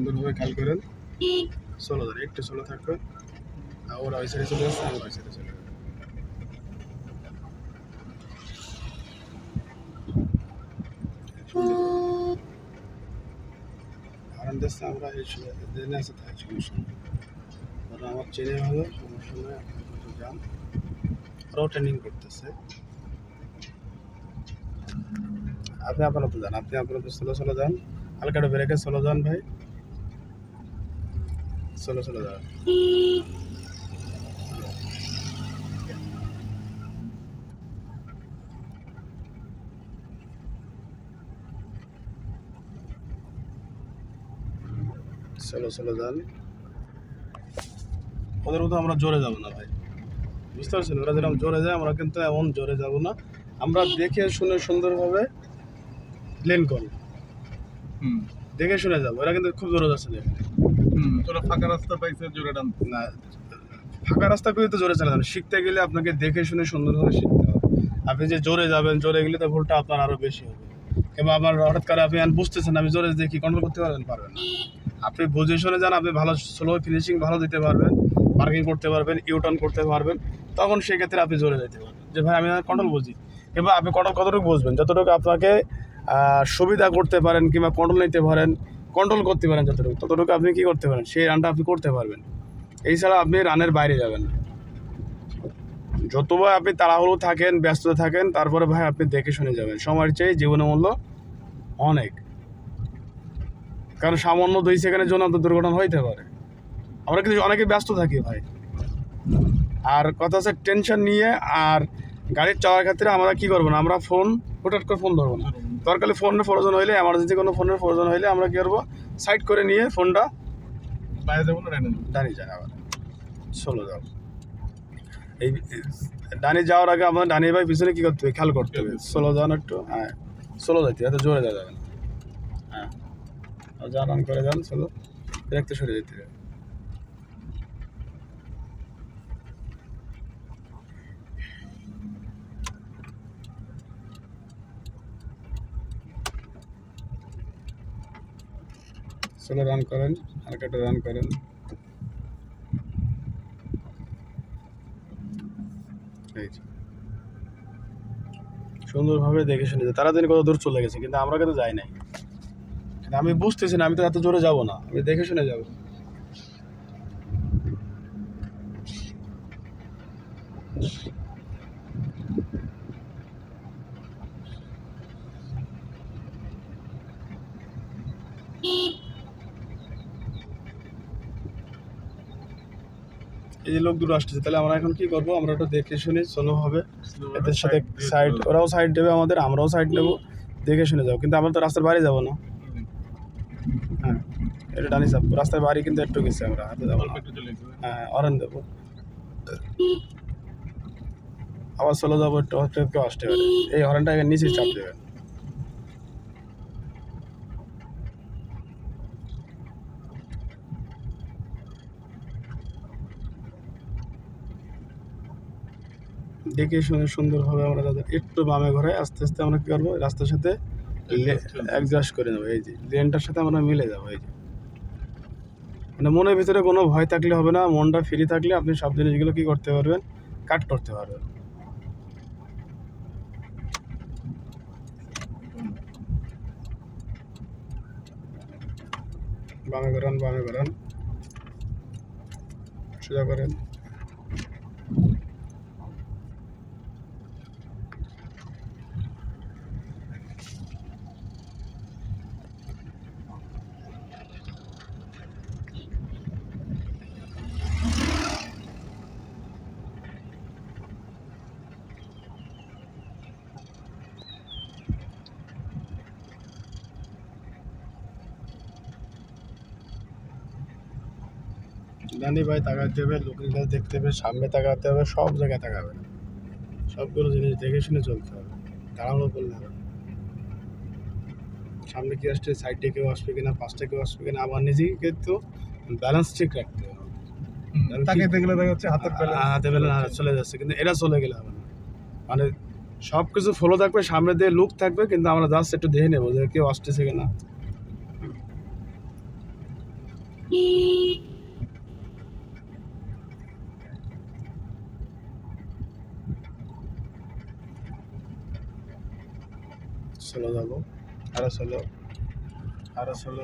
সুন্দরভাবে খেয়াল করেন। সোলো ধরে একটু সোলো থাকবে, ওরা ওই সাইডে চলে যাচ্ছে, আমরা ওই সাইডে চলে যাবো। কারণ দেখছি আমরা এই জেনে আছে তাই সমস্যা নেই, ওরা আমার চেনে হলো সমস্যা নেই, আপনি কিন্তু যান। ওরাও ট্রেনিং করতেছে, আপনি আপাতত যান, আপনি আপাতত সোলো সোলো যান, হালকা একটু ব্রেকে সোলো যান ভাই, সোলো সোলো যান। সোলো সোলো যান, ওদের মতো আমরা জোরে যাবো না ভাই, বুঝতে পারছেন? ওরা যেরকম জোরে যায় আমরা কিন্তু এমন জোরে যাব না, আমরা দেখে শুনে সুন্দরভাবে লেন করব, দেখে শুনে যাবো। ওরা কিন্তু খুব জোরে যাচ্ছে না, তোরা ফাঁকা রাস্তা পাইছে জোরে টান না ফাঁকা রাস্তা করে তো জোরে চালানো, শিখতে গেলে আপনাকে দেখে শুনে সুন্দরভাবে শিখতে হবে। আপনি যে জোরে যাবেন, জোরে গেলে তো ভুলটা আপনার আরও বেশি হবে, কিংবা আমার হঠাৎ করে আপনি বুঝতেছেন আমি জোরে দিয়ে কি কন্ট্রোল করতে পারবেন? পারবেন না। আপনি বুঝে শুনে যান, আপনি ভালো স্লো ফিনিশিং ভালো দিতে পারবেন, পার্কিং করতে পারবেন, ইউটার্ন করতে পারবেন, তখন সেক্ষেত্রে আপনি জোরে যেতে পারবেন যে ভাই আমি কন্ট্রোল বুঝি। কিংবা আপনি কন্ট্রোল কতটুকু বুঝবেন? যতটুকু আপনাকে সুবিধা করতে পারেন কিংবা কন্ট্রোল নিতে পারেন, কন্ট্রোল করতে পারেন যতটুকু, ততটুকু আপনি কী করতে পারেন, সেই রানটা আপনি করতে পারবেন। এছাড়া আপনি রানের বাইরে যাবেন না। যতবার আপনি তাড়াহুড়ো থাকেন, ব্যস্ত থাকেন, তারপরে ভাই আপনি দেখে শুনে যাবেন। সময়ের চেয়ে জীবনের মূল্য অনেক, কারণ সামান্য 2 সেকেন্ডের জন্য তো দুর্ঘটনা হইতে পারে। আমরা কিন্তু অনেকে ব্যস্ত থাকি ভাই, আর কথা হচ্ছে টেনশন নিয়ে আর গাড়ির চালার ক্ষেত্রে আমরা কী করবো না, আমরা ফোন হঠাৎ করে ফোন ধরবো না। দরকারে ফোনের প্রয়োজন হইলে, এমার্জেন্সি কোনো ফোনের প্রয়োজন হইলে আমরা কী করবো, সাইড করে নিয়ে ফোনটা বাইরে যাবো না ডানি যায়, আবার সোলো যাও। এই ডানি যাওয়ার আগে আমাদের ডানি ভাই পিছনে কী করতে হবে, খেয়াল করতে হবে, সোলো যান একটু, হ্যাঁ সোলো যাইতে, এত জোরে যাওয়া যাবে না। হ্যাঁ যা রান করে যান সোলো, দেখতে সরে যেতে হবে। সোলো রান করেন, হালকা একটু রান করেন। এই সুন্দরভাবে দেখে শুনে যায়, তারা দিন কত দূর চলে গেছে, কিন্তু আমরা কিন্তু যাই নাই। কিন্তু আমি বুঝতেছি না, আমি তো এত জোরে যাবো না, আমি দেখে শুনে যাবো। এই যে লোক দুটো আসতেছে, তাহলে আমরা এখন কি করবো, আমরা একটু দেখে শুনে সোলো হবে, এদের সাথে সাইড, ওরাও সাইড দেবে আমাদের, আমরাও সাইড নেবো, দেখে শুনে যাবো। কিন্তু আমরা তো রাস্তার বাইরে যাবো না। হ্যাঁ এটা ডানি সাপ, রাস্তার বাইরে কিন্তু একটু গেছি, আমরা হাতে যাবো না। হ্যাঁ অরেন দেবো, আবার সোলো যাবো, একটু কেউ আসতে পারে, এই হরেনটা নিচে চাপ দেবে। দেখে শুনে সুন্দরভাবে আমরা যাদের একটু বামে ঘরে আস্তে আস্তে আমরা কী করবো, রাস্তার সাথে অ্যাডজাস্ট করে নেবো, এই যে লেনটার সাথে আমরা মিলে যাবো। এই যে মানে মনের ভিতরে কোনো ভয় থাকলে হবে না, মনটা ফ্রি থাকলে আপনি সব জিনিসগুলো কী করতে পারবেন, কাট করতে পারবেন। বামে ঘোরান, বামে ঘোরান, সোজা করেন। গান্ধী ভাই তাকাতে হবে, লোকের কাছে দেখতে হবে, সামনে তাকাতে হবে, সব জায়গায় তাকাবে, সবগুলো জিনিস দেখে শুনে চলতে হবে, তাড়াহুড়ো করলে হবে। সামনে কি আসছে, সাইডে কেউ আসবে কিনা, পাশে কেউ আসবে কিনা, আবার নিজেকে কিন্তু ব্যালেন্স ঠিক রাখতে হবে। তাকাইতে গেলে দেখা যাচ্ছে হাতের হাতে ব্যালেন্স চলে যাচ্ছে, কিন্তু এরা চলে গেলে হবে না। মানে সব কিছু ফলো থাকবে, সামনে দিয়ে লুক থাকবে, কিন্তু আমরা জাস্ট একটু দেখে নেবো যে কেউ আসতেছে কিনা। স্লো যাবো, আরো স্লো, আরো স্লো।